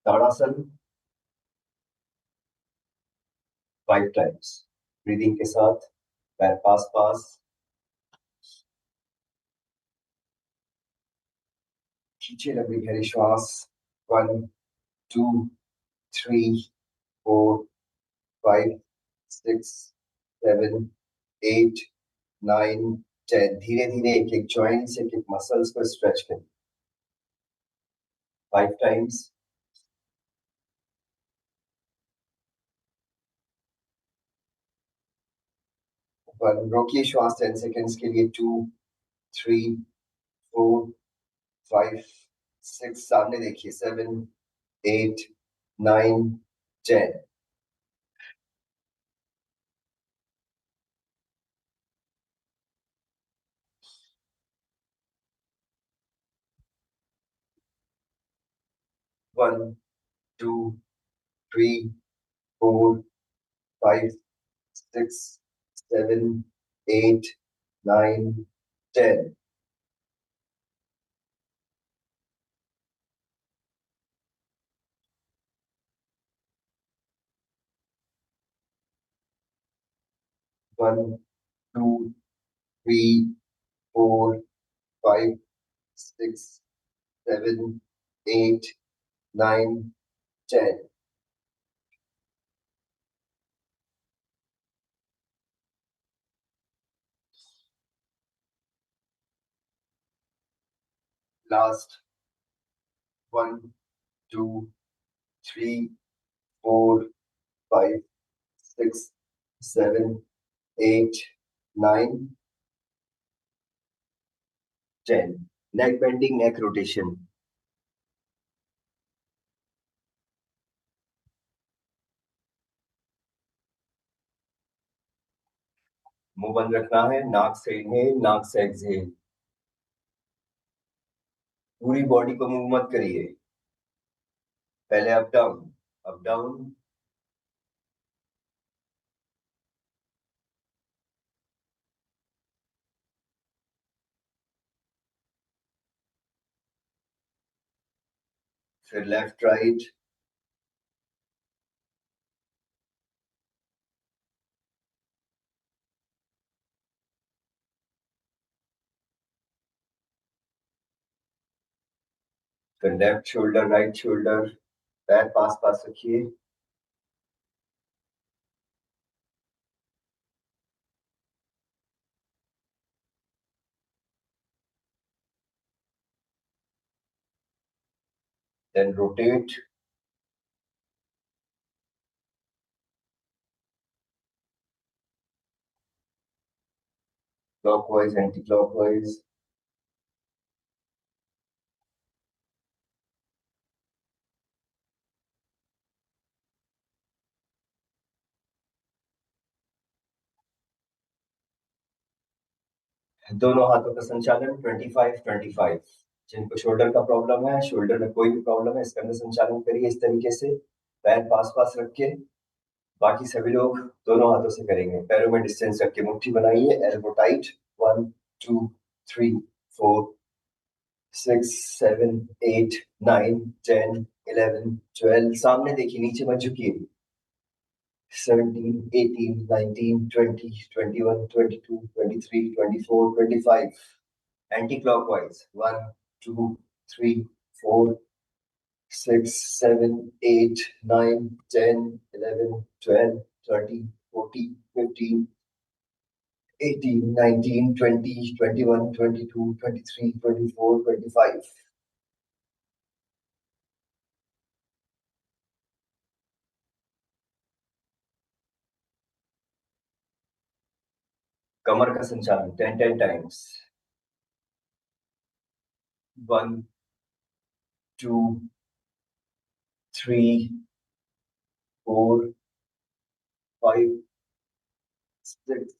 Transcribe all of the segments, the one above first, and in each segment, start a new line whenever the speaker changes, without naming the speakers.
ताड़ासन 5 times. Breathing के साथ पैर पास पास, खींचे लंबी गहरी श्वास। 1 2 3 4 5 6 7 8 9 10। धीरे धीरे एक एक जॉइंट्स, एक एक मसल्स को स्ट्रेच करें। 5 टाइम्स। रोकिए श्वास 10 सेकेंड्स के लिए। 2 3 4 5 6, सामने देखिए। 7 8 9 10। वन 2 3 4 5 6 7 8 9 10। वन 2 3 4 5 6 7 8 9 10। लास्ट 1 2 3 4 5 6 7 8 9 10। नेक बेंडिंग, नेक रोटेशन। मुंह बंद रखना है। नाक से इनहेल, नाक से एक्सहेल। पूरी बॉडी को मूव मत करिए। पहले अप डाउन, अप डाउन, फिर लेफ्ट राइट, फिर लेफ्ट शोल्डर, राइट शोल्डर। पैर पास पास रखिए। Then rotate. Clockwise, anti clockwise. दोनों हाथों का संचालन 25-25। जिनको शोल्डर का प्रॉब्लम है, शोल्डर में कोई भी प्रॉब्लम है, इसका अंदर संचालन करिए इस तरीके से, पैर पास पास रख के। बाकी सभी लोग दोनों हाथों से करेंगे। पैरों में डिस्टेंस रख के मुट्ठी बनाइए, एल्बो टाइट। 1 2 3 4 6 7 8 9 10 11 12। सामने देखिए, नीचे मत झुकिए। 17 18 19 20 21 22 23 24 25। Anti clockwise. 1 2 3 4 6 7 8 9 10 11 12 13 14 15 18 19 20 21 22 23 24 25। कमर का संचालन 10 times. 1 2 3 4 5 6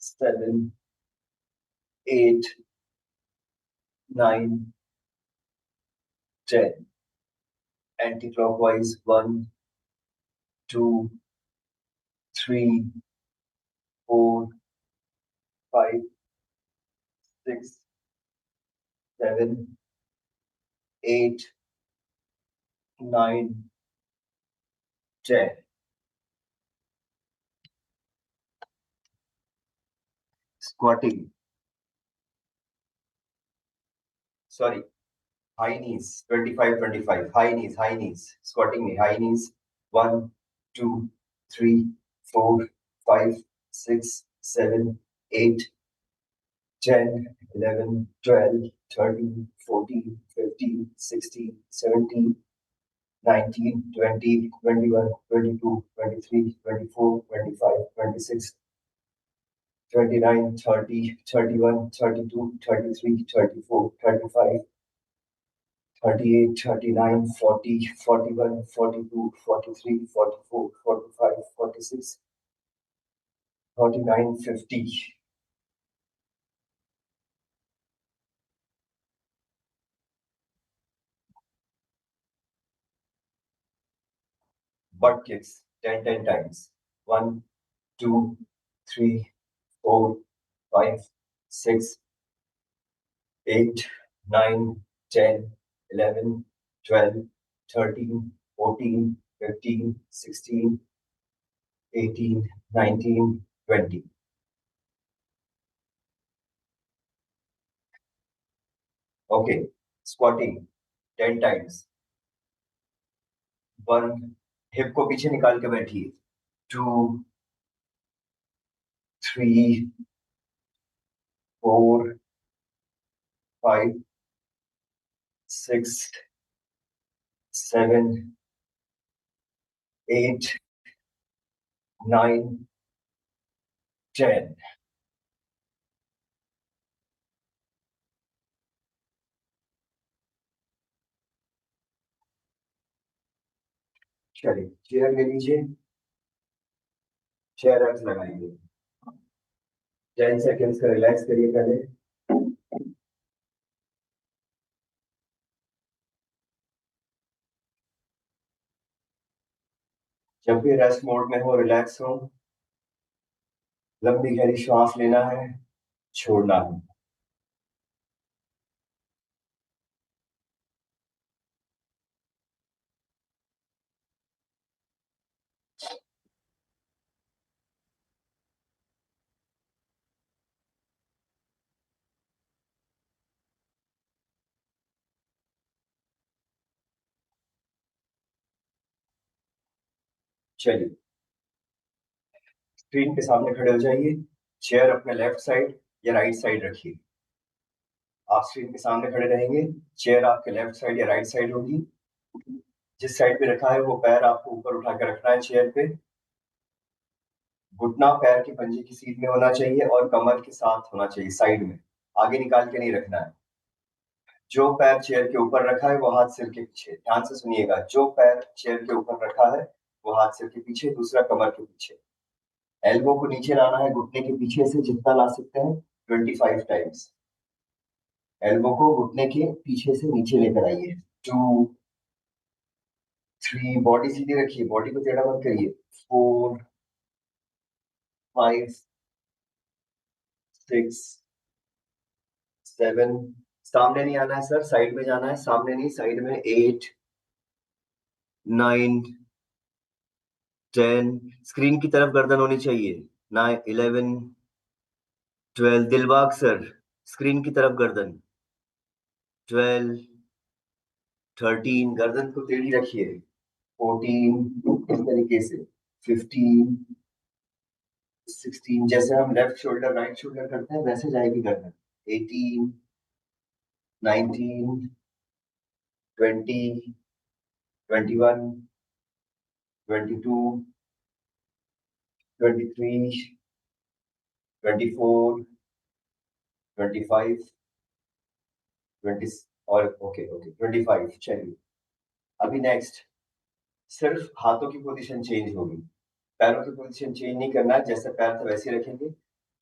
7 8 9 10। Anti clockwise. 1 2 3 4 5 6 7 8 9, 10. Squatting. Sorry. High knees. 25, 25. High knees, high knees. Squatting me. High knees. 1, 2, 3, 4, 5, 6, 7, 8, 10, 11, 12, 13, 14, 15, 16, 17, 19, 20, 21, 22, 23, 24, 25, 26, 29, 30, 31, 32, 33, 34, 35, 38, 39, 40, 41, 42, 43, 44, 45, 46, 49, 50. Butt kicks 10 times. 1, 2, 3, 4, 5, 6, 8, 9, 10, 11, 12, 13, 14, 15, 16, 18, 19, 20. Okay, squatting 10 times. 1, hip को पीछे निकाल के बैठिए. 2, 3, 4, 5, 6, 7, 8, 9, 10. चलिए चेयर ले लीजिए. चेयर रख लगाइए. 10 सेकेंड्स का रिलैक्स करिए पहले. जब भी रेस्ट मोड में हो, रिलैक्स हो, लंबी गहरी श्वास लेना है, छोड़ना है. चलिए स्क्रीन के सामने खड़े हो जाइए. चेयर अपने लेफ्ट साइड या राइट साइड रखिए. आप स्क्रीन के सामने खड़े रहेंगे. चेयर आपके लेफ्ट साइड या राइट साइड होगी. जिस साइड पे रखा है वो पैर आपको ऊपर उठा के रखना है चेयर पे. घुटना पैर के पंजे की सीध में होना चाहिए और कमर के साथ होना चाहिए, साइड में. आगे निकाल के नहीं रखना है. जो पैर चेयर के ऊपर रखा है वो हाथ सिर के पीछे. ध्यान से सुनिएगा. जो पैर चेयर के ऊपर रखा है वो हाथ सिर के पीछे, दूसरा कमर के पीछे. एल्बो को नीचे लाना है घुटने के पीछे से, जितना ला सकते हैं 25 टाइम्स. एल्बो को घुटने के पीछे से नीचे लेकर आइए. 2, 3, बॉडी सीधी रखिए, बॉडी को टेढ़ा मत करिए. 4, 5, 6, 7. सामने नहीं आना है सर, साइड में जाना है. सामने नहीं, साइड में. 8, 9, 10. स्क्रीन की तरफ गर्दन होनी चाहिए. 9, 11, 12. दिलबाग सर, स्क्रीन की तरफ गर्दन. 12, 13. गर्दन को टेढ़ी रखिए. 14, इस तरीके से. 15, 16. जैसे हम लेफ्ट शोल्डर राइट शोल्डर करते हैं वैसे जाएगी गर्दन. 18, 19, 20, 21, 22, 23, 24, 25, 20. और ओके ओके 25. चलिए अभी नेक्स्ट. सिर्फ हाथों की पोजीशन चेंज होगी, पैरों की पोजीशन चेंज नहीं करना है. जैसे पैर थे वैसे रखेंगे.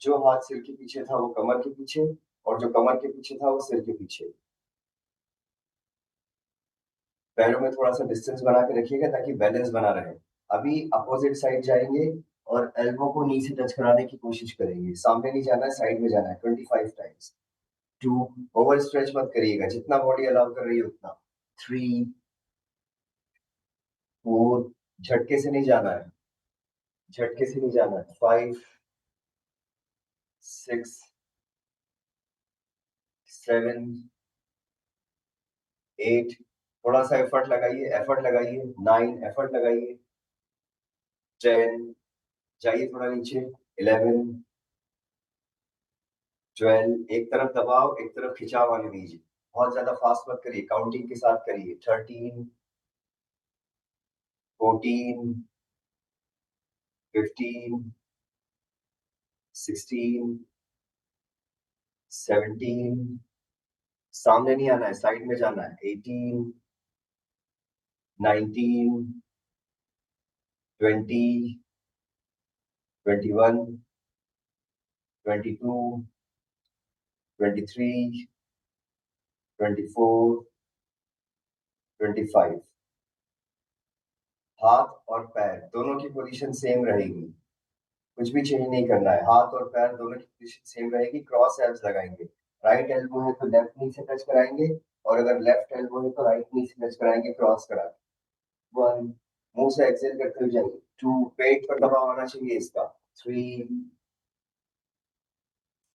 जो हाथ सिर के पीछे था वो कमर के पीछे, और जो कमर के पीछे था वो सिर के पीछे. पैरों में थोड़ा सा डिस्टेंस बना के रखिएगा ताकि बैलेंस बना रहे. अभी अपोजिट साइड जाएंगे और एल्बो को नी से टच कराने की कोशिश करेंगे. सामने नहीं जाना है, साइड में जाना है. 25 टाइम्स. 2, ओवर स्ट्रेच मत करिएगा, जितना बॉडी अलाउ कर रही है उतना. 3, 4, झटके से नहीं जाना है, झटके से नहीं जाना है। 5, 6, 7, 8, थोड़ा सा एफर्ट लगाइए, एफर्ट लगाइए। 9, एफर्ट लगाइए। 10, जाइए थोड़ा नीचे। 11, 12, एक तरफ दबाव एक तरफ खिंचाव आने दीजिए, बहुत ज्यादा फास्ट मत करिए, काउंटिंग के साथ करिए। 13, 14, 15, 16, 17, सामने नहीं आना है, साइड में जाना है। 18, 19, 20, 21, 22, 23, 24, 25। हाथ और पैर दोनों की पोजीशन सेम रहेगी, कुछ भी चेंज नहीं करना है। हाथ और पैर दोनों की पोजीशन सेम रहेगी। क्रॉस एल्ब्स लगाएंगे। राइट एल्बो है तो लेफ्ट नी से टच कराएंगे, और अगर लेफ्ट एल्बो है तो राइट नी से टच कराएंगे, क्रॉस करा। 1, मुंह से एक्सेल करते हुए जाइए। 2, पेट पर दबाव आना चाहिए इसका। 3,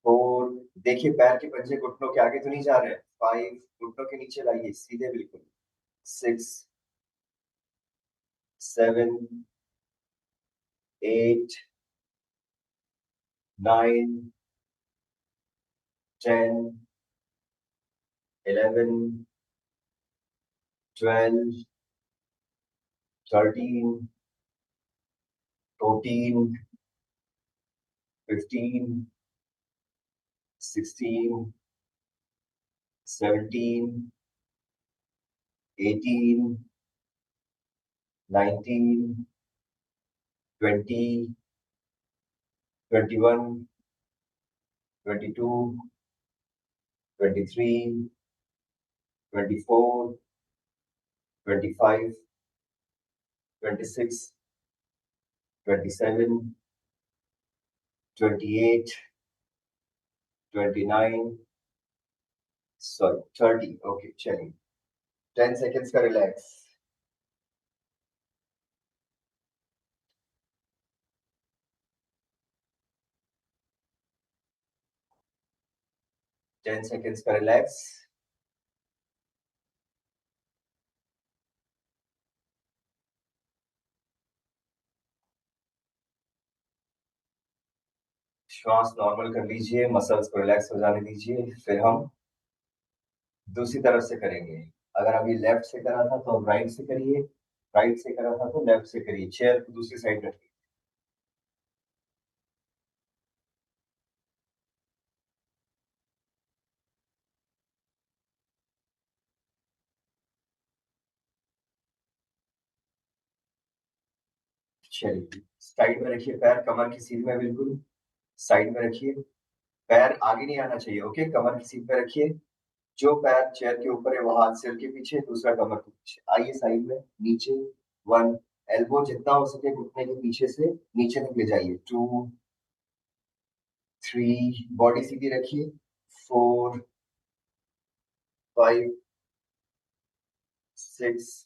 4, देखिए पैर के पंजे घुटनों के आगे तो नहीं जा रहे हैं। 5, घुटनों के नीचे लाइए सीधे बिल्कुल। 6, 7, 8, 9, 10, 11, 12, 13, 14, 15, 16, 17, 18, 19, 20, 21, 22, 23, 24, 25, 26, 27, 28, 29, सॉरी 30। ओके चलिए, 10 सेकेंड्स का रिलैक्स। 10 सेकेंड्स का रिलैक्स। श्वास नॉर्मल कर लीजिए, मसल्स को रिलैक्स हो जाने दीजिए, फिर हम दूसरी तरफ से करेंगे। अगर अभी लेफ्ट से करा था तो अब राइट से करिए, राइट से करा था तो लेफ्ट से करिए। चेयर को दूसरी साइड रखिए। चलिए साइड में रखिए, पैर कमर की सीध में बिल्कुल साइड में रखिए। पैर आगे नहीं आना चाहिए, ओके। कमर की सीध पे रखिए। जो पैर चेयर के ऊपर है वो हाथ सिर के पीछे, दूसरा कमर के पीछे। आइए साइड में नीचे। 1, एल्बो जितना हो सके घुटने के पीछे से नीचे तक ले जाइए। 2, 3, बॉडी सीधी रखिए। 4, 5, 6,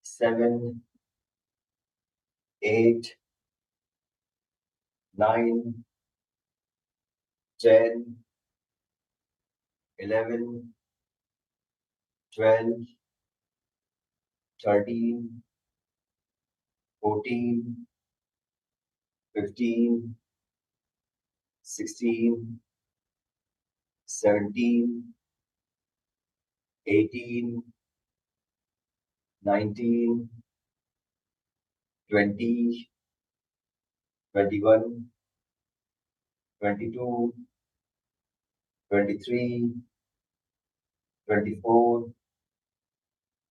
7, 8, 9, 10, 11, 12, 13, 14, 15, 16, 17, 18, 19, 20, 21, 22, 23, 24,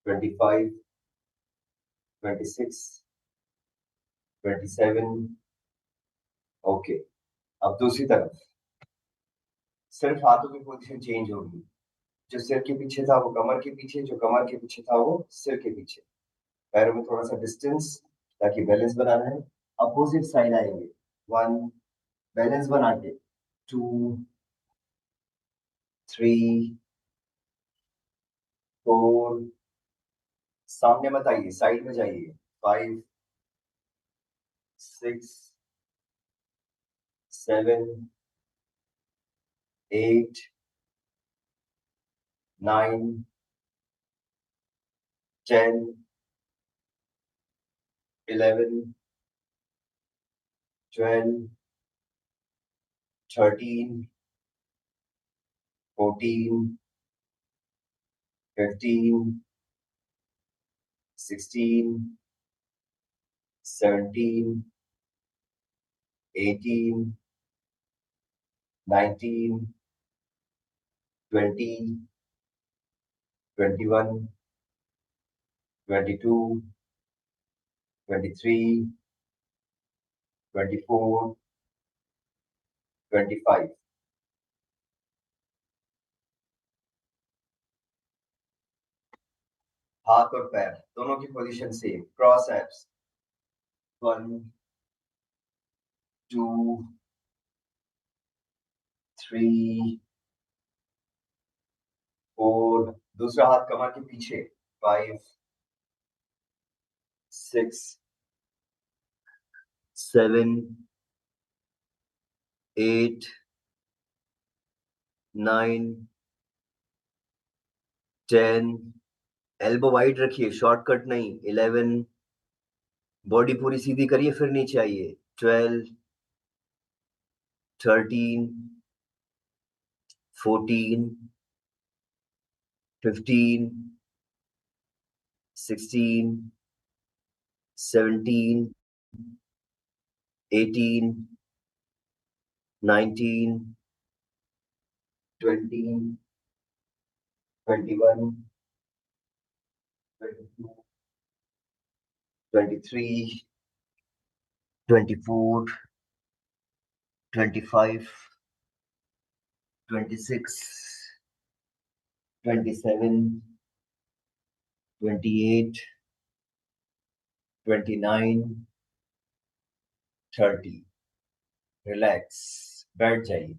25, 26, 27। ओके, अब दूसरी तरफ सिर्फ हाथों की पोजीशन चेंज होगी। जो सिर के पीछे था वो कमर के पीछे, जो कमर के पीछे था वो सिर के पीछे। पैरों में थोड़ा सा डिस्टेंस ताकि बैलेंस बनाना है। अपोजिट साइड आएंगे। 1, बैलेंस बना के। 2, 3, 4, सामने मत आइए, साइड में जाइए। 5, 6, 7, 8, 9, 10, 11, 12, 13, 14, 15, 16, 17, 18, 19, 20, 21, 22, 23, 24, 25। हाथ और पैर दोनों की पोजीशन सेम, क्रॉस एप्स। 1, 2, 3, 4, दूसरा हाथ कमर के पीछे। 5, 6, 7, 8, 9, 10, एल्बो वाइड रखिए, शॉर्टकट नहीं। 11, बॉडी पूरी सीधी करिए फिर नीचे आइए। 12, 13, 14, 15, 16, 17, 18, 19, 20, 21, 22, 23, 24, 25, 26, 27, 28, 29, 30। रिलैक्स, बैठ जाइए।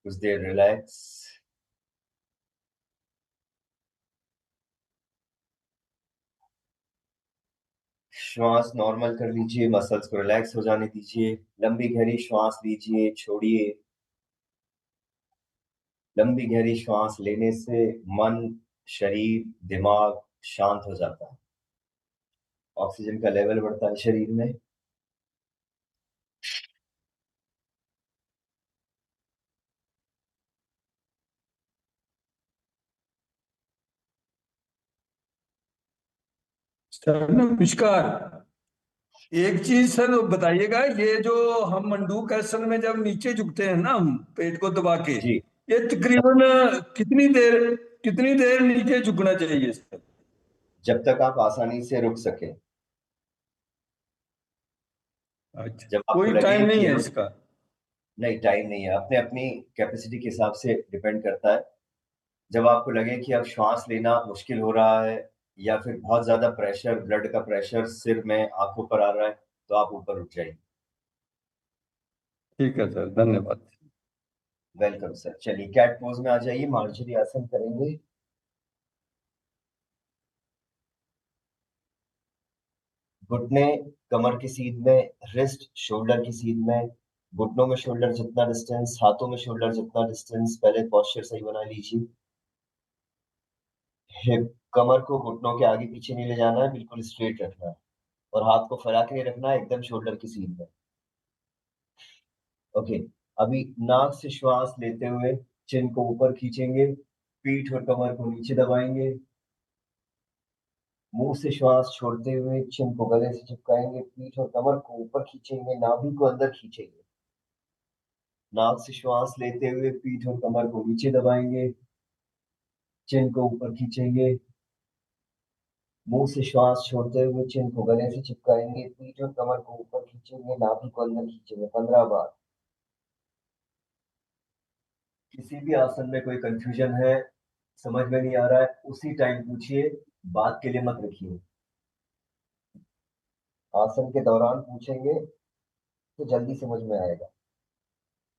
कुछ देर रिलैक्स। श्वास नॉर्मल कर लीजिए, मसल्स को रिलैक्स हो जाने दीजिए। लंबी गहरी श्वास लीजिए, छोड़िए। लंबी गहरी श्वास लेने से मन, शरीर, दिमाग शांत हो जाता है। ऑक्सीजन का लेवल बढ़ता है शरीर में।
सर नमस्कार। एक चीज सर बताइएगा, ये जो हम मंडूक आसन में जब नीचे झुकते हैं ना, हम पेट को दबा के,
जी,
ये तकरीबन कितनी देर नीचे झुकना चाहिए सर?
जब तक आप आसानी से रुक सके।
अच्छा,
जब आपको
कोई
लगे
टाइम नहीं
कि
है
अब
इसका?
नहीं, टाइम नहीं है, अपने अपनी कैपेसिटी के हिसाब से डिपेंड करता है। जब आपको लगे कि अब श्वास लेना मुश्किल हो रहा है या फिर बहुत ज्यादा प्रेशर, ब्लड का प्रेशर सिर में, आंखों पर आ रहा है, तो आप ऊपर उठ जाइए।
ठीक है सर, धन्यवाद।
Welcome sir. चलिए कैट पोज में आ जाइए, मार्जरी आसन करेंगे। घुटने कमर की सीध में, रिस्ट शोल्डर की सीध में। घुटनों में शोल्डर जितना डिस्टेंस, हाथों में शोल्डर जितना डिस्टेंस। पहले पोस्चर सही बना लीजिए। हिप, कमर को घुटनों के आगे पीछे नहीं ले जाना है, बिल्कुल स्ट्रेट रखना है। और हाथ को फैला के नहीं रखना है, एकदम शोल्डर की सीध में। ओके। अभी नाक से श्वास लेते हुए चिन को ऊपर खींचेंगे, पीठ और कमर को नीचे दबाएंगे। मुंह से श्वास छोड़ते हुए चिन को गले से चिपकाएंगे, पीठ और कमर को ऊपर खींचेंगे, नाभि को अंदर खींचेंगे। नाक से श्वास लेते हुए पीठ और कमर को नीचे दबाएंगे, चिन को ऊपर खींचेंगे। मुंह से श्वास छोड़ते हुए चिन को गले से चिपकाएंगे, पीठ और कमर को ऊपर खींचेंगे, नाभि को अंदर खींचेंगे। 15 बार। किसी भी आसन में कोई कंफ्यूजन है, समझ में नहीं आ रहा है, उसी टाइम पूछिए, बात के लिए मत रखिए। आसन के दौरान पूछेंगे तो जल्दी समझ में आएगा।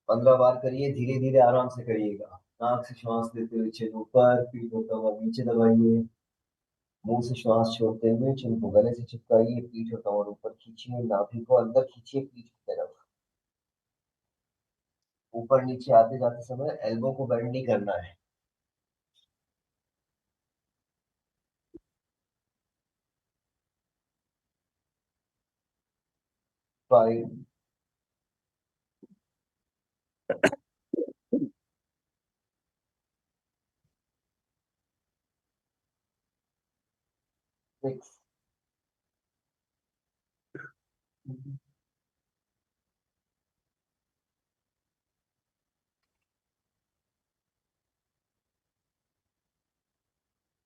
15 बार करिए, धीरे धीरे आराम से करिएगा। नाक से श्वास लेते हुए चिन ऊपर, पीठ होता हुआ नीचे दबाइए। मुंह से श्वास छोड़ते हुए चिन को गले से चिपकाइए, पीठ और कमर ऊपर खींचिए, नाभि को अंदर खींचिए पीठ की तरफ। ऊपर नीचे आते जाते समय एल्बो को बेंड नहीं करना है। 5, 6,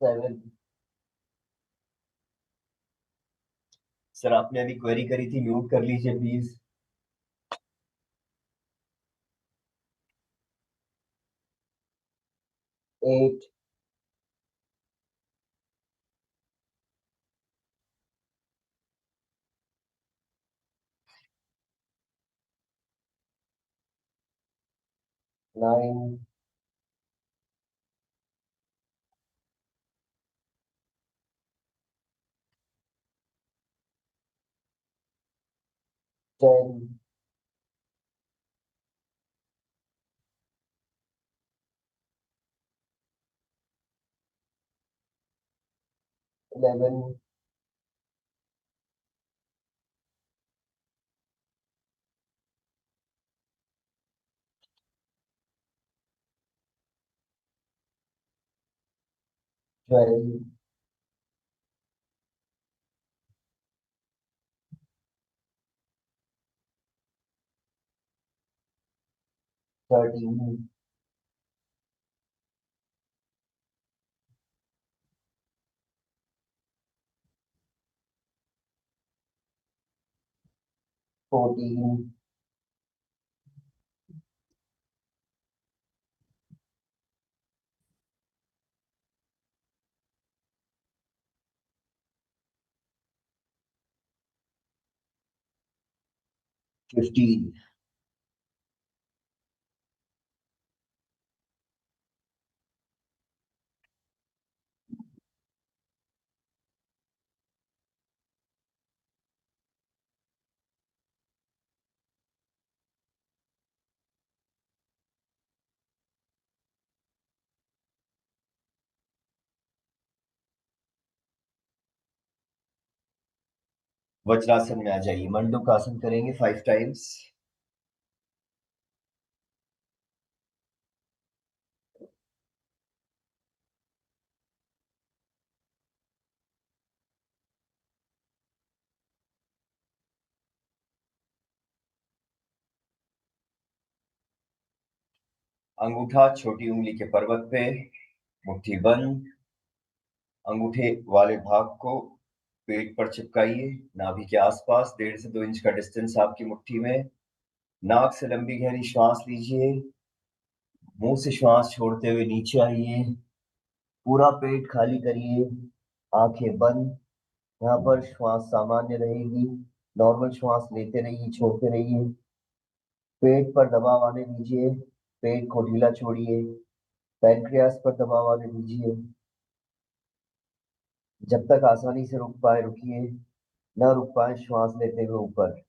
7। सर आपने अभी क्वेरी करी थी, म्यूट कर लीजिए प्लीज। 8, 9, 10, 11, 12, 13, 14, 15। वज्रासन में आ जाइए, मंडूक आसन करेंगे 5 टाइम्स। अंगूठा छोटी उंगली के पर्वत पे, मुट्ठी बंद। अंगूठे वाले भाग को पेट पर चिपकाइए, नाभि के आसपास 1.5 से 2 इंच का डिस्टेंस आपकी मुट्ठी में। नाक से लंबी गहरी श्वास लीजिए, मुंह से श्वास छोड़ते हुए नीचे आइए। पूरा पेट खाली करिए, आंखें बंद। यहाँ पर श्वास सामान्य रहेगी, नॉर्मल श्वास लेते रहिए, छोड़ते रहिए। पेट पर दबाव आने दीजिए, पेट को ढीला छोड़िए। पैनक्रियास पर दबाव आने दीजिए। जब तक आसानी से रुक पाए रुकिए, न रुक पाए श्वास लेते हुए ऊपर।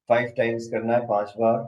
5 टाइम्स करना है, 5 बार।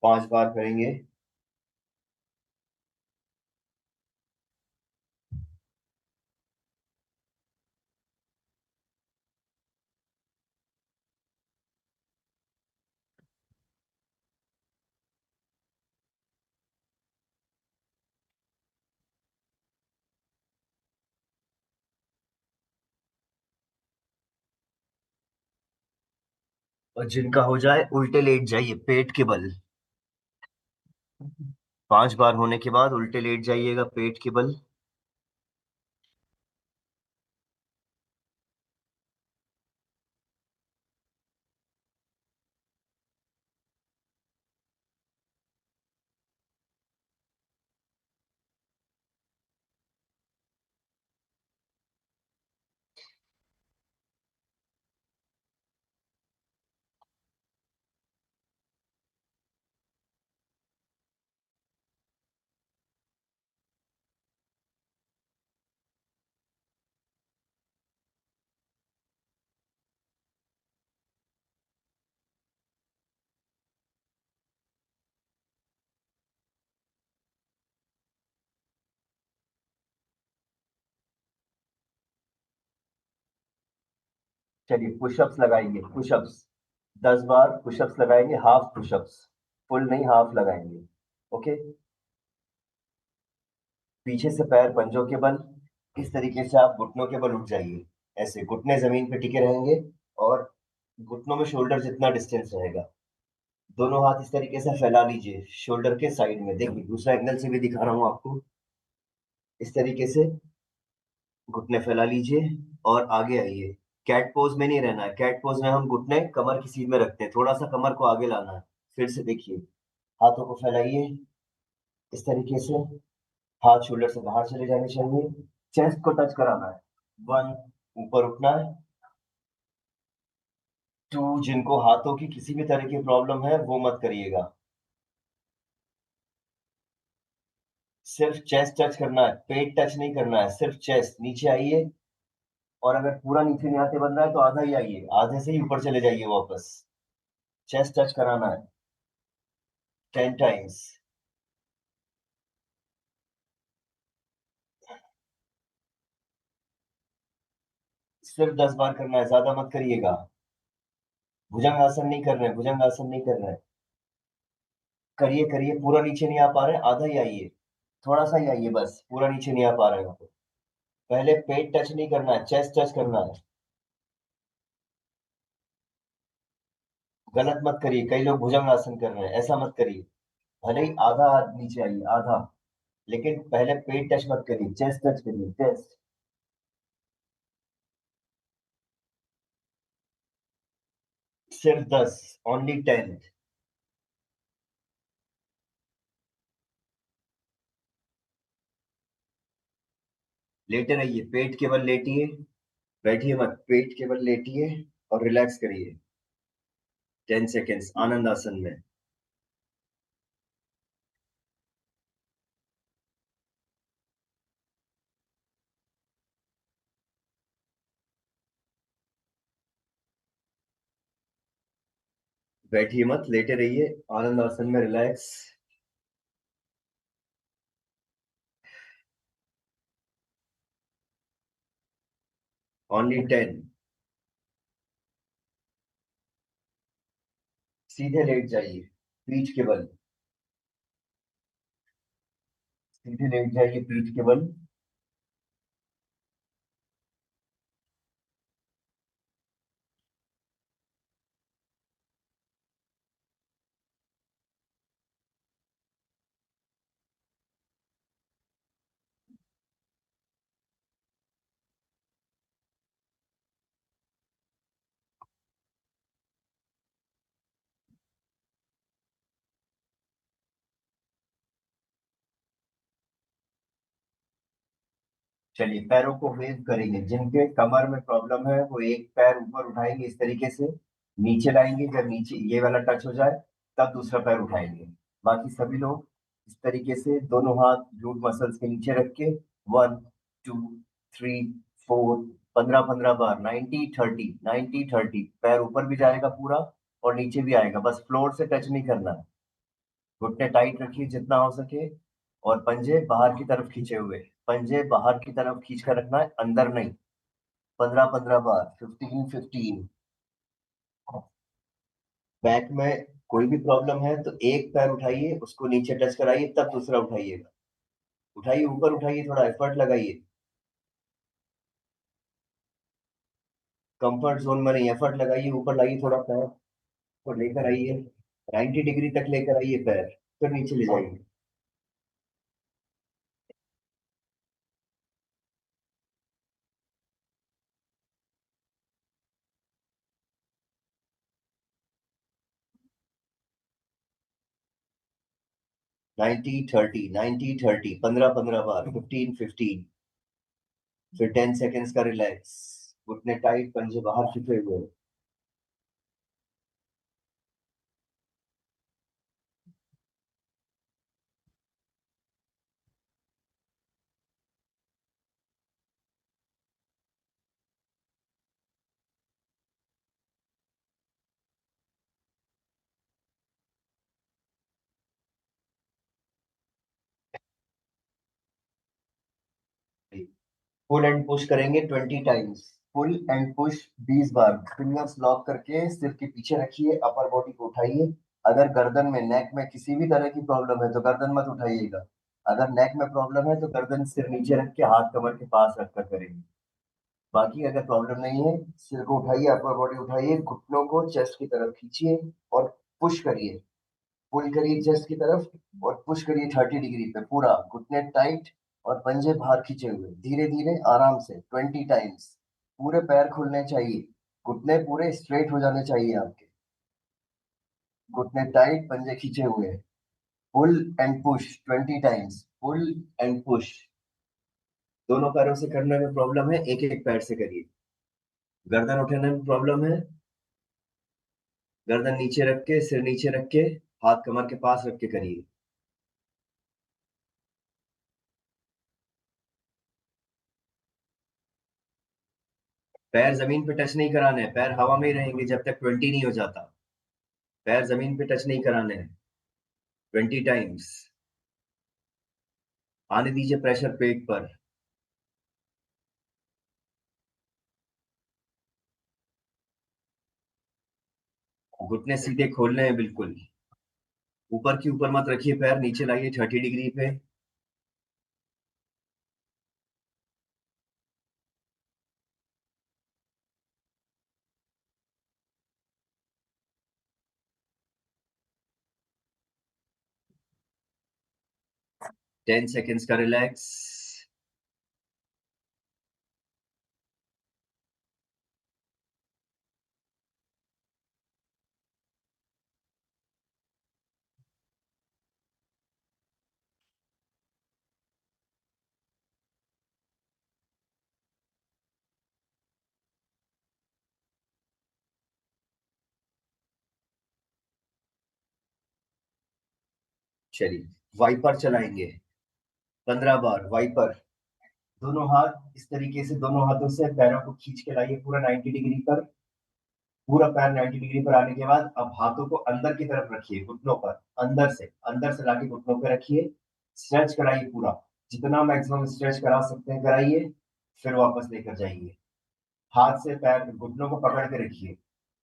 5 बार करेंगे। और जिनका हो जाए उल्टे लेट जाइए पेट के बल। 5 बार होने के बाद उल्टे लेट जाइएगा पेट के बल। चलिए पुशअप्स लगाएंगे, पुशअप्स 10 बार पुशअप्स लगाएंगे, हाफ पुशअप्स, फुल नहीं हाफ लगाएंगे। ओके। पीछे से पैर पंजों के बल, इस तरीके से आप घुटनों के बल उठ जाइए। ऐसे घुटने जमीन पे टिके रहेंगे और घुटनों में शोल्डर जितना डिस्टेंस रहेगा। दोनों हाथ इस तरीके से फैला लीजिए शोल्डर के साइड में। देखिए दूसरा एंगल से भी दिखा रहा हूं आपको। इस तरीके से घुटने फैला लीजिए और आगे आइए। कैट पोज में नहीं रहना है। कैट पोज में हम घुटने कमर की सीध में रखते हैं, थोड़ा सा कमर को आगे लाना है। फिर से देखिए, हाथों को फैलाइए इस तरीके से। हाथ शोल्डर से बाहर चले जाने चाहिए। चेस्ट को टच कराना है। 1, ऊपर उठना है। 2, जिनको हाथों की किसी भी तरह की प्रॉब्लम है वो मत करिएगा। सिर्फ चेस्ट टच करना है, पेट टच नहीं करना है, सिर्फ चेस्ट। नीचे आइए, और अगर पूरा नीचे नहीं आते बन रहा है तो आधा ही आइए, आधे से ही ऊपर चले जाइए वापस। चेस्ट टच कराना है 10 टाइम्स। सिर्फ 10 बार करना है, ज्यादा मत करिएगा। भुजंग आसन नहीं कर रहे हैं, भुजंग आसन नहीं कर रहे हैं। करिए करिए, पूरा नीचे नहीं आ पा रहे हैं, आधा ही आइए, थोड़ा सा ही आइए बस, पूरा नीचे नहीं आ पा रहे हैं तो। पहले पेट टच नहीं करना है, चेस्ट टच करना है। गलत मत करिए, कई लोग भुजंग आसन कर रहे हैं, ऐसा मत करिए। भले ही आधा नीचे आइए, आधा, लेकिन पहले पेट टच मत करिए, चेस्ट टच करिए, चेस्ट। सिर्फ 10, ओनली 10। लेटे रहिए, पेट केवल लेटिए, बैठिए मत, पेट केवल लेटिए और रिलैक्स करिए। 10 सेकेंड्स आनंद आसन में। बैठिए मत, लेटे रहिए आनंद आसन में, रिलैक्स। ओनली 10। सीधे लेट जाइए, पीठ के बल। सीधे लेट जाइए पीठ के बल। चलिए पैरों को वेव करेंगे। जिनके कमर में प्रॉब्लम है वो एक पैर ऊपर उठाएंगे इस तरीके से, नीचे लाएंगे, जब नीचे ये वाला टच हो जाए तब दूसरा पैर उठाएंगे। बाकी सभी लोग इस तरीके से दोनों हाथ ग्लूट मसल्स के नीचे रख के 1, 2, 3, 4, 15-15 बार, 90-30, 90-30। पैर ऊपर भी जाएगा पूरा और नीचे भी आएगा, बस फ्लोर से टच नहीं करना है। घुटने टाइट रखिए जितना हो सके, और पंजे बाहर की तरफ खींचे हुए। पंजे बाहर की तरफ खींच कर रखना है, अंदर नहीं। 15-15 बार, 15-15। बैक में कोई भी प्रॉब्लम है तो एक पैर उठाइए, उसको नीचे टच कराइए, तब दूसरा उठाइएगा। उठाइए, ऊपर उठाइए, थोड़ा एफर्ट लगाइए। कंफर्ट जोन में नहीं, एफर्ट लगाइए, ऊपर लाइए थोड़ा पैर को लेकर आइए, 90 डिग्री तक लेकर आइए पैर, फिर नीचे ले जाइए। 90-30, 90-30, 15-15 बार, 15-15। फिर 10 सेकेंड्स का रिलैक्स। घुटने टाइट, पंजे बाहर खींचे हुए। पुल एंड पुश करेंगे 20 टाइम्स। पुल एंड पुश 20 बार। फिंगर्स लॉक करके सिर के पीछे रखिए, अपर बॉडी को उठाइए। अगर गर्दन में, नेक में किसी भी तरह की प्रॉब्लम है तो गर्दन मत उठाइएगा। अगर नेक में प्रॉब्लम है तो गर्दन सिर नीचे रख के हाथ कमर के पास रखकर करेंगे। बाकी अगर प्रॉब्लम नहीं है, सिर को उठाइए, अपर बॉडी उठाइए, घुटनों को चेस्ट की तरफ खींचिए और पुश करिए। पुल करिए चेस्ट की तरफ और पुश करिए 30 डिग्री पे पूरा, घुटने टाइट और पंजे बाहर खींचे हुए, धीरे धीरे आराम से 20 टाइम्स। पूरे पैर खुलने चाहिए, घुटने पूरे स्ट्रेट हो जाने चाहिए आपके। घुटने टाइट, पंजे खींचे हुए। Pull and push 20 times, pull and push. दोनों पैरों से करने में प्रॉब्लम है, एक एक पैर से करिए। गर्दन उठाने में प्रॉब्लम है, गर्दन नीचे रख के, सिर नीचे रख के, हाथ कमर के पास रख के करिए। पैर जमीन पे टच नहीं कराने हैं, पैर हवा में ही रहेंगे जब तक 20 नहीं हो जाता। पैर जमीन पे टच नहीं कराने हैं। 20 टाइम्स। आने दीजिए प्रेशर पेट पर। घुटने सीधे खोलने हैं बिल्कुल। ऊपर की ऊपर मत रखिए, पैर नीचे लाइए 30 डिग्री पे। 10 सेकेंड्स का रिलैक्स। चलिए, वाइपर चलाएंगे 15 बार, वाइपर। दोनों हाथ इस तरीके से, दोनों हाथों से पैरों को खींच के लाइए पूरा 90 डिग्री पर। पूरा पैर 90 डिग्री पर आने के बाद अब हाथों को अंदर की तरफ रखिए, घुटनों पर। अंदर से लाके घुटनों पर रखिए। स्ट्रेच कराइए पूरा, जितना मैक्सिमम स्ट्रेच करा सकते हैं कराइए। फिर वापस लेकर जाइए। हाथ से पैर घुटनों को पकड़ के रखिए।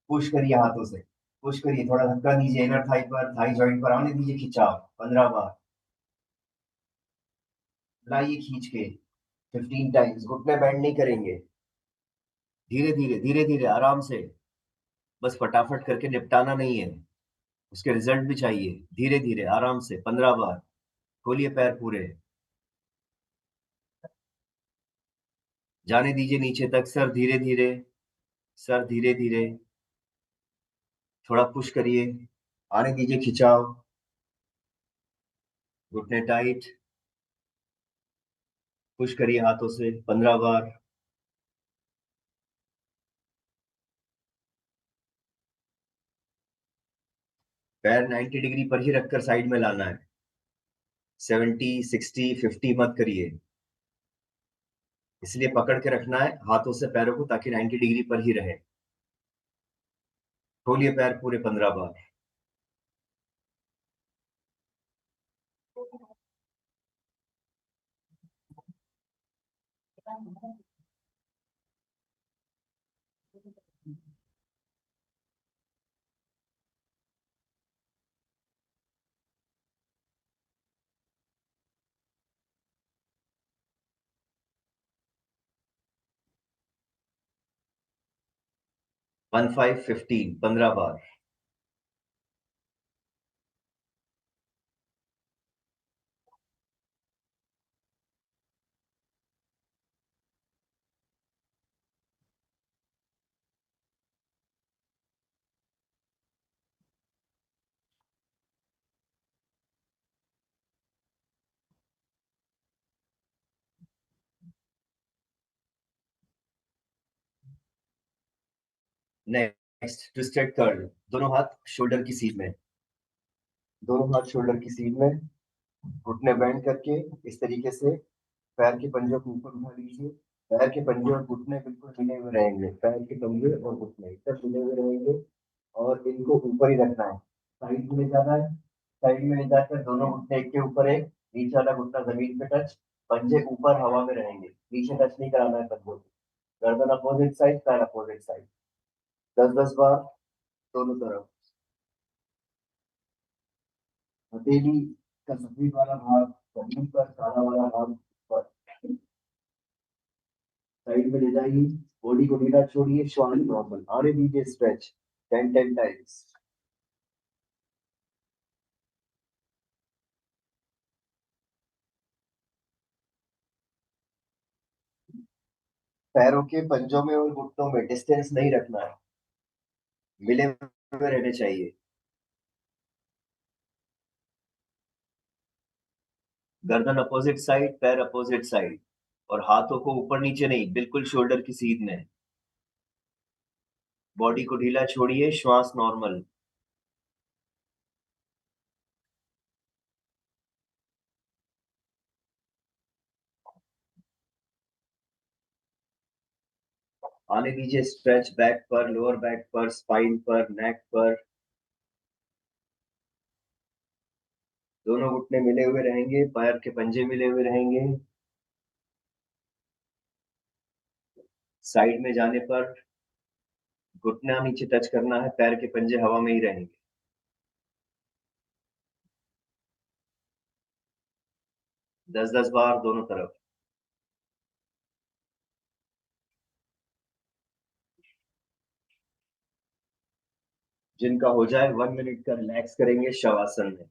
पुश करिए हाथों से। पुश करिए, थोड़ा धक्का दीजिए इनर थाई पर, थाई जॉइंट पर आने दीजिए खिंचाव। 15 बार लाइए खींच के। 15 टाइम्स। घुटने बैंड नहीं करेंगे। धीरे धीरे, धीरे धीरे, आराम से। बस फटाफट करके निपटाना नहीं है, उसके रिजल्ट भी चाहिए। धीरे धीरे, आराम से, 15 बार। खोलिए पैर पूरे। जाने दीजिए नीचे तक, सर धीरे धीरे, सर धीरे धीरे। थोड़ा पुश करिए, आने दीजिए खिंचाव। घुटने टाइट, पुश करिए हाथों से 15 बार। पैर 90 डिग्री पर ही रखकर साइड में लाना है। 70, 60, 50 मत करिए। इसलिए पकड़ के रखना है हाथों से पैरों को, ताकि 90 डिग्री पर ही रहे। खोलिए पैर पूरे 15 बार। 1515 15 बार। नेक्स्ट ट्विस्टेड कर्ल, दोनों हाथ शोल्डर की सीध में, दोनों हाथ शोल्डर की सीध में, घुटने बेंड करके इस तरीके से पैर के पंजे को ऊपर उठा लीजिए। पैर के पंजे और घुटने बिल्कुल मिले हुए रहेंगे, पैर के पंजे और घुटने सब मिले हुए रहेंगे और इनको ऊपर ही रखना है। साइड में ले जाना है, साइड में ले जाकर दोनों घुटने एक के ऊपर एक, नीचे वाला घुटना जमीन पे टच, पंजे ऊपर हवा में रहेंगे, नीचे टच नहीं कराना है पंजों को। गर्दन अपोजिट साइड, पैर अपोजिट साइड, 10-10 बार दोनों तरफ। हथेली का सफेद वाला भाग जमीन पर, काला वाला भाग ऊपर। साइड में ले जाइए, बॉडी को ढीला छोड़िए, श्वास नॉर्मल, आने दीजिए स्ट्रेच 10 टाइम्स। पैरों के पंजों में और घुटनों में डिस्टेंस नहीं रखना है, मिले हुए रहने चाहिए। गर्दन अपोजिट साइड, पैर अपोजिट साइड, और हाथों को ऊपर नीचे नहीं, बिल्कुल शोल्डर की सीध में। बॉडी को ढीला छोड़िए, श्वास नॉर्मल। आने दीजिए स्ट्रेच बैक पर, लोअर बैक पर, स्पाइन पर, नेक पर। दोनों घुटने मिले हुए रहेंगे, पैर के पंजे मिले हुए रहेंगे। साइड में जाने पर घुटना नीचे टच करना है, पैर के पंजे हवा में ही रहेंगे। 10-10 बार दोनों तरफ। जिनका हो जाए 1 मिनट का रिलैक्स करेंगे शवासन में।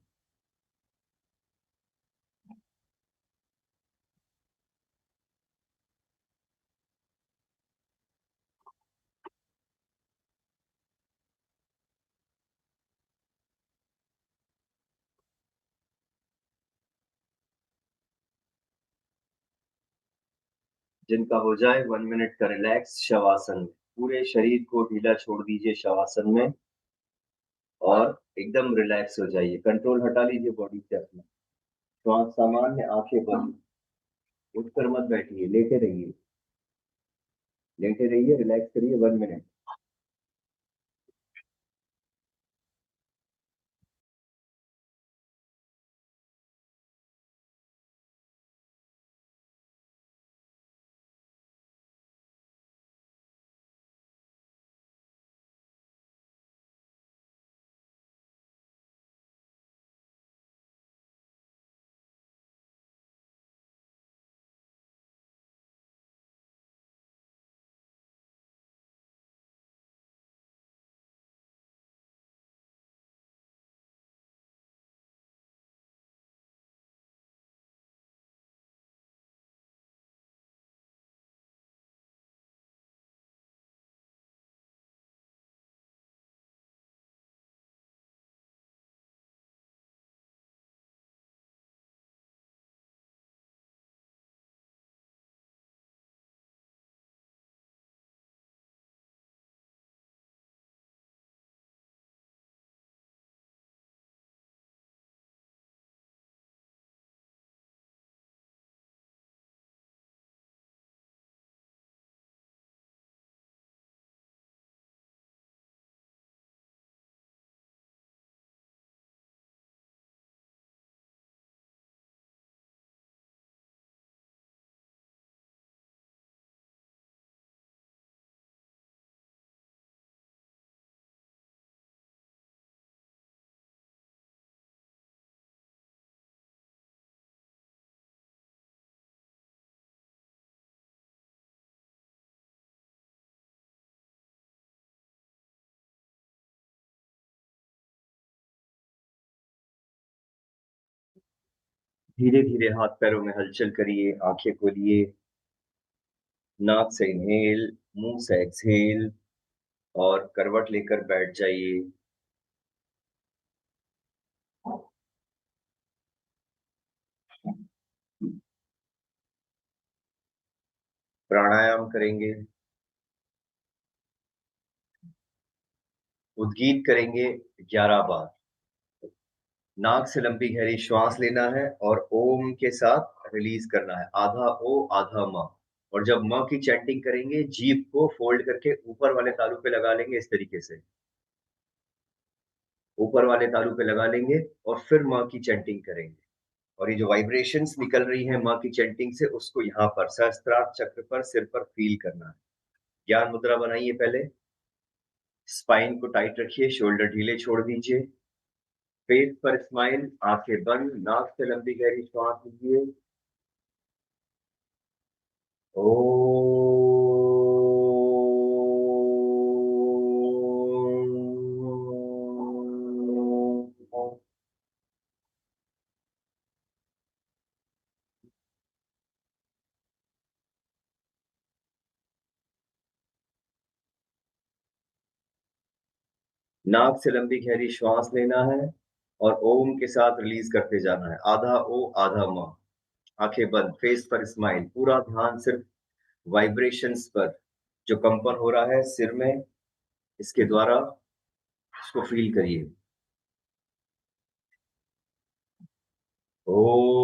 जिनका हो जाए 1 मिनट का रिलैक्स शवासन में, पूरे शरीर को ढीला छोड़ दीजिए शवासन में और एकदम रिलैक्स हो जाइए, कंट्रोल हटा लीजिए बॉडी से अपना। श्वास सामान्य, आंखें बंद, उठकर मत बैठिए, लेटे रहिए, लेटे रहिए, रिलैक्स करिए 1 मिनट। धीरे धीरे हाथ पैरों में हलचल करिए, आंखें खोलिए, नाक से इनहेल, मुंह से एक्सहेल, और करवट लेकर बैठ जाइए। प्राणायाम करेंगे, उद्गीत करेंगे 11 बार। नाक से लंबी गहरी श्वास लेना है और ओम के साथ रिलीज करना है, आधा ओ आधा म। और जब म की चैंटिंग करेंगे, जीभ को फोल्ड करके ऊपर वाले तालू पे लगा लेंगे, इस तरीके से ऊपर वाले तालू पे लगा लेंगे और फिर म की चैंटिंग करेंगे। और ये जो वाइब्रेशंस निकल रही है माँ की चैंटिंग से, उसको यहाँ पर सहस्त्रार चक्र पर, सिर पर फील करना है। ज्ञान मुद्रा बनाइए पहले, स्पाइन को टाइट रखिए, शोल्डर ढीले छोड़ दीजिए, फेस पर स्माइल, आंखें बंद, नाक से लंबी गहरी श्वास लीजिए। ओ नाक से लंबी गहरी श्वास लेना है और ओम के साथ रिलीज करते जाना है, आधा ओ आधा म। आंखें बंद, फेस पर स्माइल, पूरा ध्यान सिर्फ वाइब्रेशंस पर, जो कंपन हो रहा है सिर में, इसके द्वारा उसको फील करिए। ओम।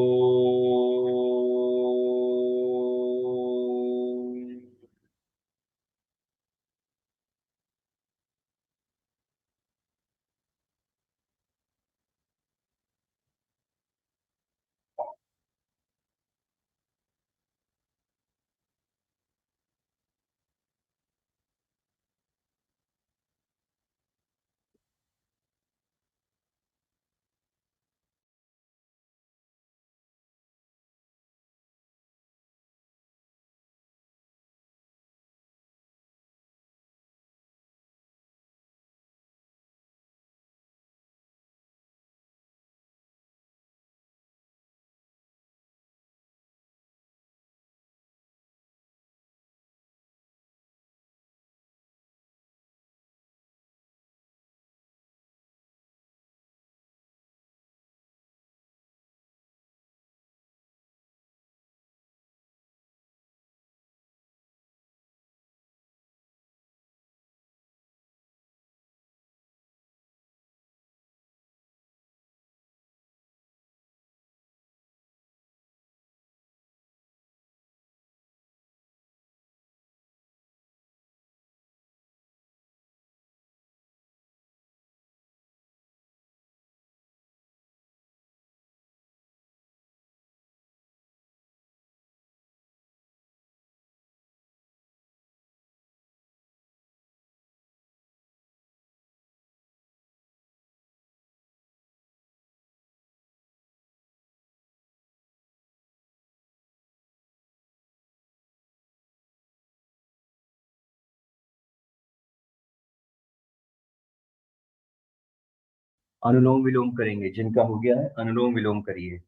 अनुलोम विलोम करेंगे, जिनका हो गया है अनुलोम विलोम करिए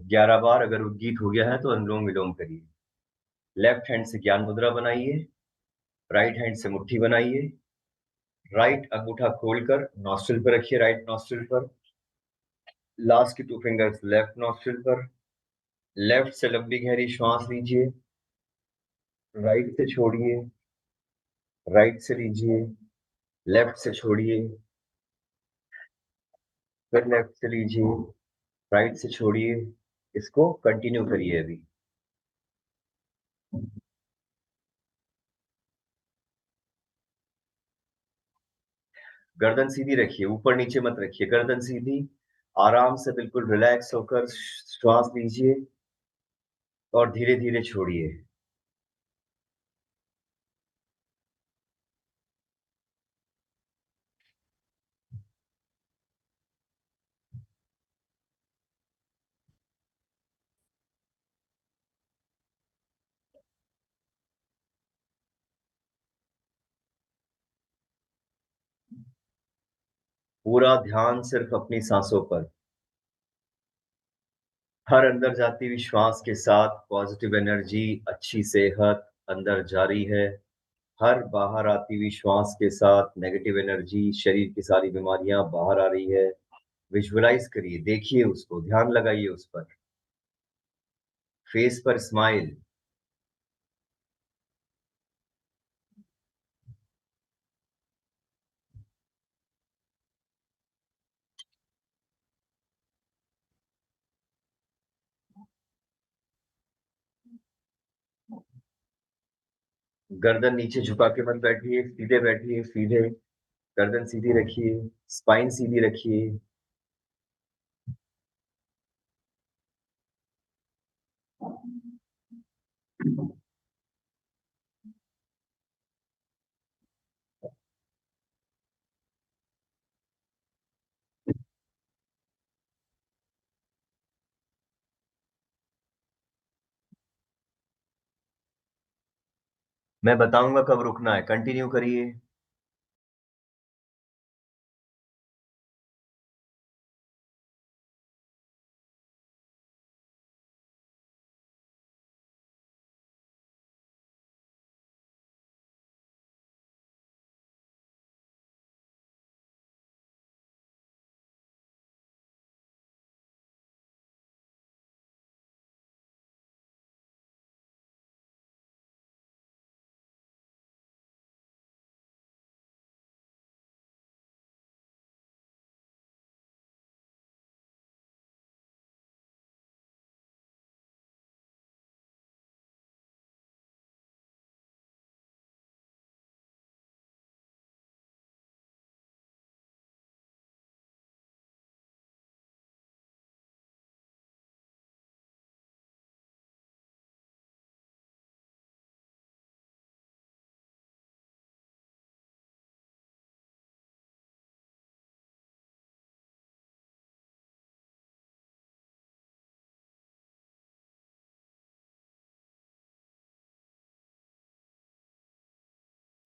11 बार। अगर उद्गीत हो गया है तो अनुलोम विलोम करिए। लेफ्ट हैंड से ज्ञान मुद्रा बनाइए, राइट हैंड से मुट्ठी बनाइए, राइट अंगूठा खोलकर नॉस्ट्रिल पर रखिए, राइट नॉस्ट्रिल पर, लास्ट की 2 फिंगर्स लेफ्ट नॉस्ट्रिल पर। लेफ्ट से लंबी गहरी श्वास लीजिए, राइट से छोड़िए, राइट से लीजिए, लेफ्ट से छोड़िए, फिर लेफ्ट से लीजिए, राइट से छोड़िए। इसको कंटिन्यू करिए अभी। गर्दन सीधी रखिए, ऊपर नीचे मत रखिए, गर्दन सीधी। आराम से बिल्कुल रिलैक्स होकर श्वास लीजिए और धीरे धीरे छोड़िए। पूरा ध्यान सिर्फ अपनी सांसों पर। हर अंदर जाती हुई श्वास के साथ पॉजिटिव एनर्जी, अच्छी सेहत अंदर जारी है। हर बाहर आती हुई श्वास के साथ नेगेटिव एनर्जी, शरीर की सारी बीमारियां बाहर आ रही है। विजुअलाइज करिए, देखिए उसको, ध्यान लगाइए उस पर। फेस पर स्माइल। गर्दन नीचे झुका के मत बैठिए, सीधे बैठिए, सीधे। गर्दन सीधी रखिए, स्पाइन सीधी रखिए। मैं बताऊंगा कब रुकना है, कंटिन्यू करिए।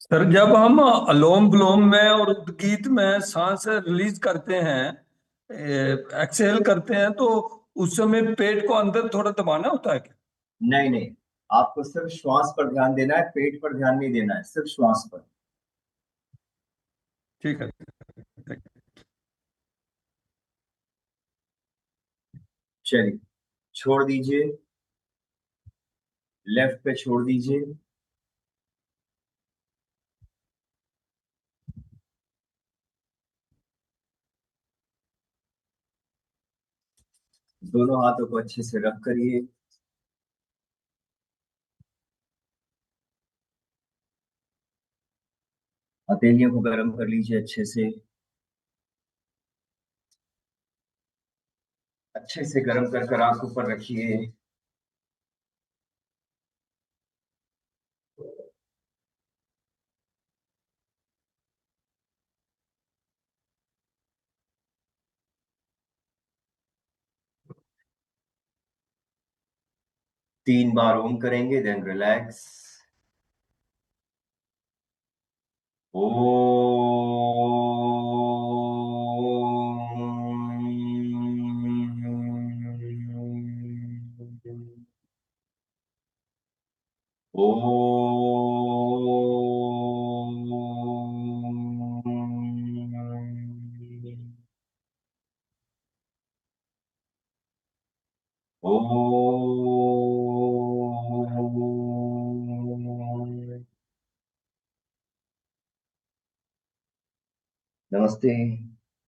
सर, जब हम अलोम विलोम में और उद्गीत में सांस रिलीज करते हैं, एक्सहेल करते हैं, तो उस समय पेट को अंदर थोड़ा दबाना होता है क्या?
नहीं नहीं, आपको सिर्फ श्वास पर ध्यान देना है, पेट पर ध्यान नहीं देना है, सिर्फ श्वास पर।
ठीक है।
चलिए, छोड़ दीजिए। लेफ्ट पे छोड़ दीजिए। दोनों हाथों को अच्छे से रब करिए। हथेलियों को गर्म कर लीजिए अच्छे से। अच्छे से गर्म कर कर आंख ऊपर रखिए। 3 बार ओम करेंगे, देन रिलैक्स। नमस्ते।